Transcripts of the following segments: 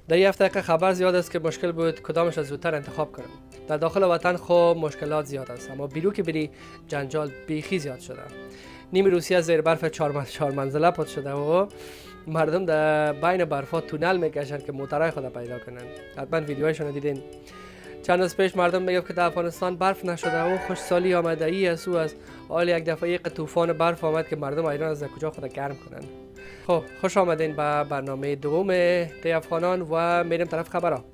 در این هفته که خبر زیاد است که مشکل بود کدامش از زودتر انتخاب کنم. در داخل وطن خب مشکلات زیاد است، اما بیرو که بری جنجال بیخی زیاد شده. نیم روسیه زیر برف 4 منزله پات شده و مردم در بین برفا تونل میکشن که موترای خود پیدا کنن. حتما ویدیوهایشون رو دیدین. چند روز پیش مردم میگفت که در افغانستان برف نشده و خوشسالی آمده ای از او است. حالا یک دفعه یک طوفان برف آمد که مردم ایران از کجا خود گرم کنن. خب خوش آمدین به برنامه دوم دی افغانان و میریم طرف خبرها.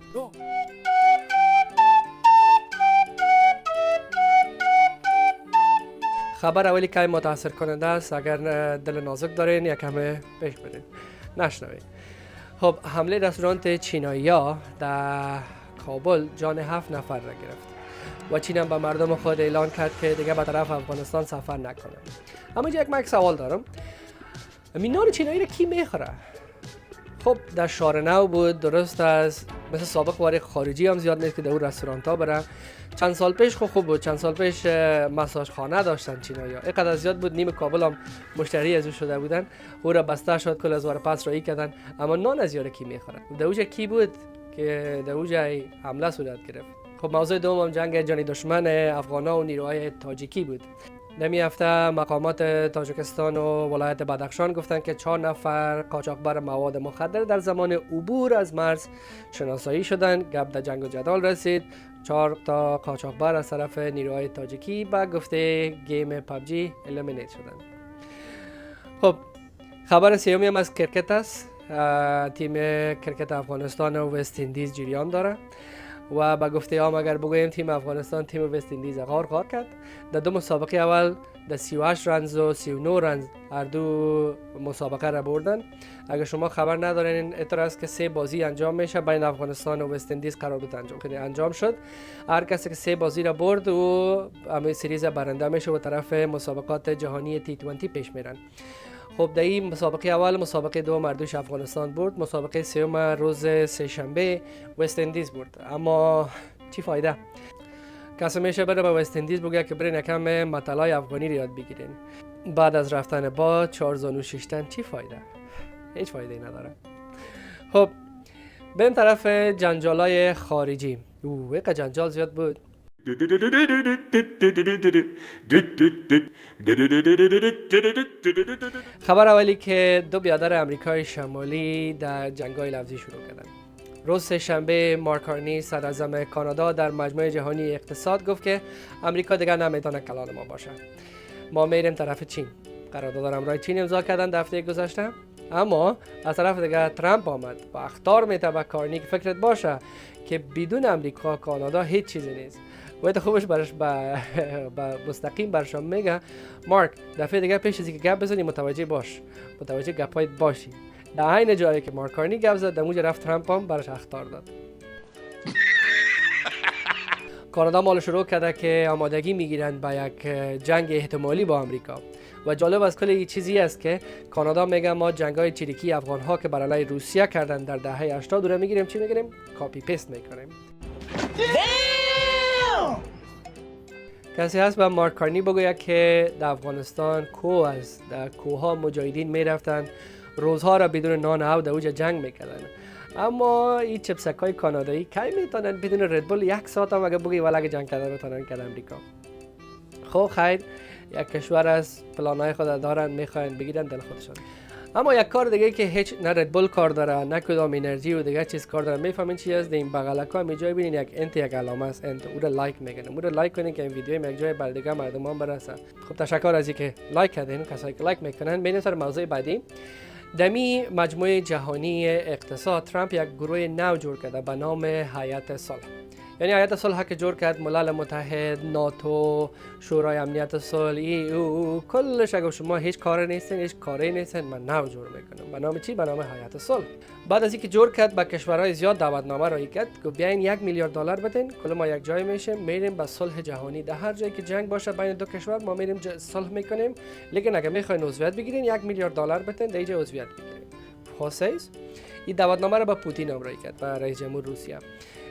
خبر اولی که متاثر کننده است، اگر دل نازک دارین یک کمه پیش برین نشنوید. خب حمله رستوران چینایی‌ها در کابل جان 7 نفر را گرفت و چین هم به مردم خود اعلان کرد که دیگه به طرف افغانستان سفر نکنه. اما یک سوال دارم، نان چینایی را کی میخوره؟ خب در شهر نو بود، درست است، مثل سابق وارد خارجی هم زیاد نیست که در اون رستوران ها بره. چند سال پیش خوب بود، چند سال پیش مساج خانه داشتن چینایی‌ها، اینقدر زیاد بود نیم کابل هم مشتری از او شده بودن. او را بسته شد، کل از پس رایی کردن، اما نان از یاره کی میخوره؟ در اوجه کی بود که در اوجه حمله صورت گرفت؟ خب موضوع دوم هم جنگ جانی دشمن افغانا و نیروهای تاجیکی بود. نمی هفته مقامات تاجیکستان و ولایت بدخشان گفتند که 4 نفر قاچاقبر مواد مخدر در زمان عبور از مرز شناسایی شدند. گپ در جنگ و جدال رسید. 4 تا قاچاقبر از طرف نیروهای تاجیکی به گفته گیم پابجی الیمینیت شدند. خب خبر سیومی هم از کرکت است. تیم کرکت افغانستان و وست اندیز جریان داره و با گفته هم اگر بگوییم تیم افغانستان تیم وست اندیز غار کرد. در دو مسابقه اول در 38 رنز و 39 رنز هر دو مسابقه را بردن. اگر شما خبر ندارین اطلاع است که 3 بازی انجام میشه بین افغانستان و وست اندیز قرار بود انجام شد. هر کسی که 3 بازی را برد و همه سریز برنده میشه و طرف مسابقات جهانی T20 پیش میرن. خب در این مسابقه اول، مسابقه دوم مردوش افغانستان برد، مسابقه سوم روز سه شنبه وست اندیز برد. اما چی فایده؟ کسی میشه بره به وست اندیز بگه که برین یکم مطالعه افغانی رو یاد بگیرین. بعد از رفتن با 4 زانو ششتن چی فایده؟ هیچ فایده ای نداره. خب بریم طرف جنجالای خارجی. یک جنجال زیاد بود. خبر اولی که 2 برادر امریکای شمالی در جنگ‌های لفظی شروع کردن. روز سه شنبه مارک کارنی صدراعظم کانادا در مجمع جهانی اقتصاد گفت که امریکا دیگر نمیتونه کلان ما باشه. ما میریم طرف چین. قرارداد همراه چین امضا کردن در هفته گذشته. اما از طرف دیگر ترامپ آمد و اخطار میده به کارنی که فکرت باشه که بدون امریکا کانادا هیچ چیزی نیست. وقت خوبش برش با مستقیم برشان میگه مارک دفعه دیگه پیش از اینکه گپ بزنی متوجه گپایت باشی. در عین جایی که مارک کارنی گپ زد، دموج رفت ترامپ هم برش اخطار داد. کانادا مال شروع کرده که آمادگی میگیرند با یک جنگ احتمالی با امریکا. و جالب از کل چیزی است که کانادا میگه ما جنگای چریکی افغان ها که بر علیه روسیه کردن در دهه 80 دوره میگیریم. چی میگیریم؟ کاپی پیست میکنیم. کسی هست به مارک کارنی بگوید که در افغانستان کوه است، در کوه ها مجاهدین میرفتن روزها را بدون نان او در اوج جنگ میکردن. اما این چپسک های کانادایی کی میتونن بدون ردبول 1 ساعت هم اگه بگی ولی اگه جنگ کردن بتونن کرد امریکا. خب خیر، یک کشور از پلانهای خود دارن میخواین بگیرن دل خودشان. اما یک کار دیگه که هیچ نه ردبول کار داره نه کدام انرژی و دیگه چیز کار داره، میفهمین چی است؟ این بغلکا می جای ببینین یک انت یک علامه است، انت او رو لایک میگن. او رو لایک کنین که این ویدیو یک جای بر دیگه مردمان برسه. خب تشکر از اینکه لایک کردین. کسایی که لایک میکنن بریم سر موضوع بعدی. دمی مجموعه جهانی اقتصاد ترامپ یک گروه نو جور کرده به نام هیئت صلح. یعنی هیئت صلح که جور کرد ملل متحد، ناتو، شورای امنیت صلح، EU کلش اگه شما هیچ کاری نیستین من نو جور میکنم. به نام چی؟ به نام هیئت صلح. بعد از اینکه جور کرد با کشورهای زیاد دعوتنامه رایی کرد که بیاین 1 میلیارد دلار بدین، کل ما یک جای میشیم میریم به صلح جهانی. در هر جایی که جنگ باشه بین دو کشور ما میریم صلح میکنیم. لیکن اگه میخواین عضویت بگیرین 1 میلیارد دلار بدین در اینجا عضویت بگیرین. خاصیس این دعوتنامه را به پوتین امضا کرد، به رئیس جمهور روسیه.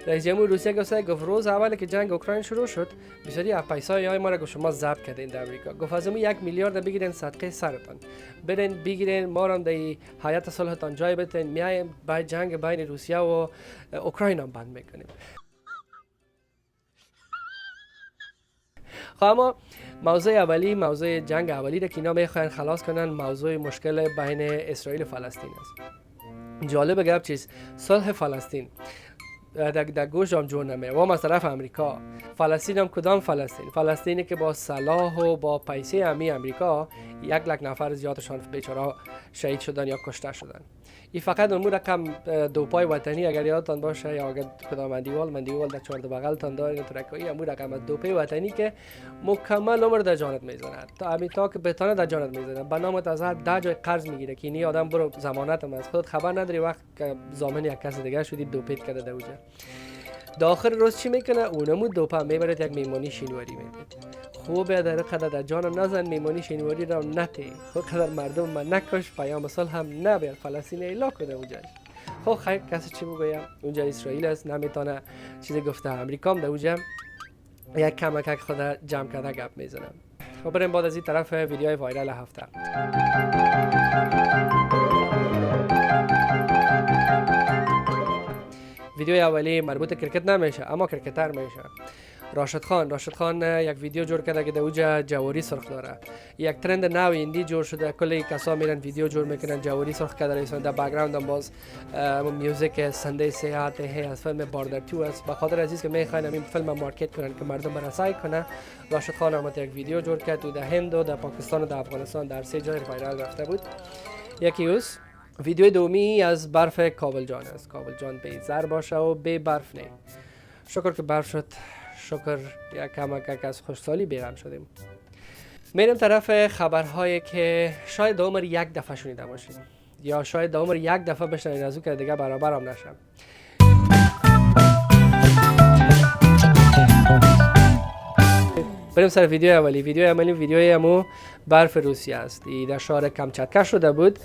رئیس جمهور روسیه گفت روز اولی که جنگ اوکراین شروع شد بسیاری از پیسای ما را شما ضبط کردین در امریکا. گفت از اون 1 میلیارد بگیرین صدقه سرتان، برین بگیرین ما را در هیئت صلحتان جای بدین، میایم با جنگ بین روسیه و اوکراین هم بند میکنیم. اما موضوع اولی، موضوع جنگ اولی را که اینا میخواین خلاص کنن، موضوع مشکل بین اسرائیل و فلسطین است. جالب گپ چیز، صلح فلسطین در گوش هم جور نمیره و از طرف امریکا. فلسطین هم کدام فلسطین؟ فلسطینی که با سلاح و با پیسه امریکا 1 لک نفر زیادشان بیچاره شهید شدن یا کشته شدن. این فقط اون رقم 2 پای وطنی اگر یادتان باشه، یا اگر کدام مندیوال در چهار بغلتان دارین ترکایی، اون رقم از 2 پای وطنی که مکمل عمر در جانت میزنه، تا که بتانه در جانت میزنه، به نامت از هر 10 جای قرض میگیره که این آدم برو ضمانت هم از خود خبر نداری، وقت که ضامن یک کس دیگه شدی 2 پیت کرده در اونجا. داخل روز چی میکنه؟ اونمو 2 پا میبره یک میمونی شینواری میده. خوبه در قدر در جانم نزن، میمونی شینواری را نتی، خود قدر مردم من نکش، پیام صلح هم نبیر، فلسطین ایلا کنه اونجا. خب خیر کسی چی بگویم؟ اونجا اسرائیل است، نمیتونه چیزی گفته. امریکا هم در اونجا یک کمک خود جمع کرده گپ میزنم. خب بریم بعد از این طرف ویدیوهای وایرال هفته. ویدیو اولی مربوط کرکت نمیشه اما کرکتر میشه. راشد خان یک ویدیو جور کرده که در اوجا جواری سرخ داره. یک ترند نو ایندی جور شده، کلی کسا میرن ویدیو جور میکنن جواری سرخ کرده رسون. در بک‌گراند هم باز میوزیک سنده سیاحت از فیلم باردر 2 است. به خاطر عزیز که میخواین این فیلم مارکت کنن که مردم برسای کنه، راشد خان هم یک ویدیو جور کرد تو در هند و در پاکستان و در افغانستان در 3 جای وایرال رفته بود. یکی اوس ویدیو دومی از برف کابل جان است. کابل جان به زر باشه و به برف نه. شکر که برف شد، شکر یک کمک از خوشحالی بیغم شدیم. میرم طرف خبرهایی که شاید عمر 1 دفعه شنیده باشید یا شاید عمر 1 دفعه بشنوید از اون که دیگه برابر هم نشم. بریم سر ویدیو اولی. ویدیوی امو برف روسیه است. در شهر کامچاتکا شده بود.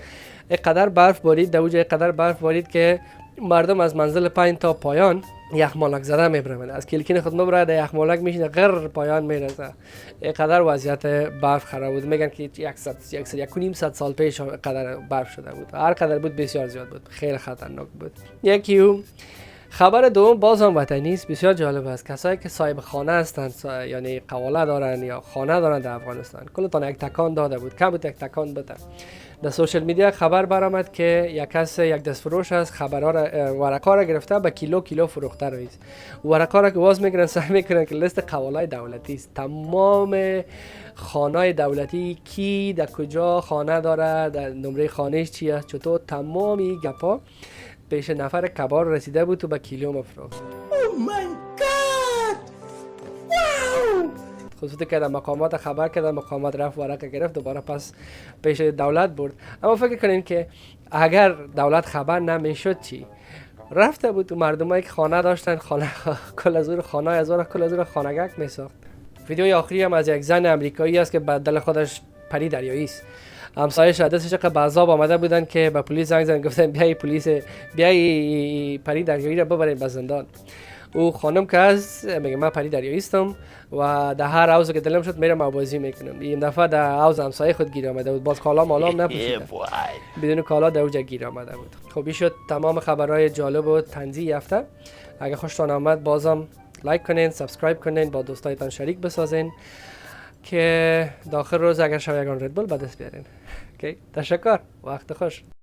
اینقدر برف بارید در اونجا، اینقدر برف بارید که مردم از منزل 5 تا پایان یخمالک زده میبرن. از کلکین خود مبره در یخمالک میشینه غر پایان میرسه. اینقدر وضعیت برف خراب بود. میگن که 100 سال پیش قدر برف شده بود. هر قدر بود بسیار زیاد بود، خیلی خطرناک بود. یکی خبر دوم باز هم وطنی است، بسیار جالب است. کسایی که صاحب خانه هستند، یعنی قواله دارن یا خانه دارن در افغانستان، کلتان یک تکان داده بود، کم بود یک تکان بده. در سوشل میدیا خبر برآمد که یک کس، یک دستفروش است، خبرها را ورقا را گرفته به کیلو فروخته رئیس. ورقا را که واز میگیرن سعی میکنن که لیست قوالای دولتی است. تمام خانه‌های دولتی کی در کجا خانه داره، در نمره خانهش چیه، چطور، تمامی گپا پیش نفر کبار رسیده بود و به کیلو مفروخت. Oh my god! Wow! خصوصی که در مقامات خبر کردن، مقامات رفت ورقه گرفت دوباره پس پیش دولت برد. اما فکر کنین که اگر دولت خبر نمیشد چی؟ رفته بود و مردمایی که خانه داشتن، خانه کل از خانه هزار کل از خانگک میساخت. ویدیوی آخری هم از یک زن امریکایی است که به دل خودش پری دریایی است. همسایه‌اش دستش که به عذاب آمده بودن که به پلیس زنگ زدن، گفتن بیای پری دریایی را ببرین به زندان. او خانم که از میگه من پری دریایی هستم و در هر حوض که دلم شد میرم آبازی میکنم. این دفعه در حوض همسایه خود گیر آمده بود، باز کالا مالام نپوشیده، بدون کالا در اونجا گیر آمده بود. خب این شد تمام خبرهای جالب و طنزی هفته. اگه خوشتون آمد بازم لایک کنین، سابسکرایب کنین، با دوستایتان شریک بسازین که داخل روز اگر شب یگان ردبول به دست بیارین. اوکی، تشکر، وقت خوش.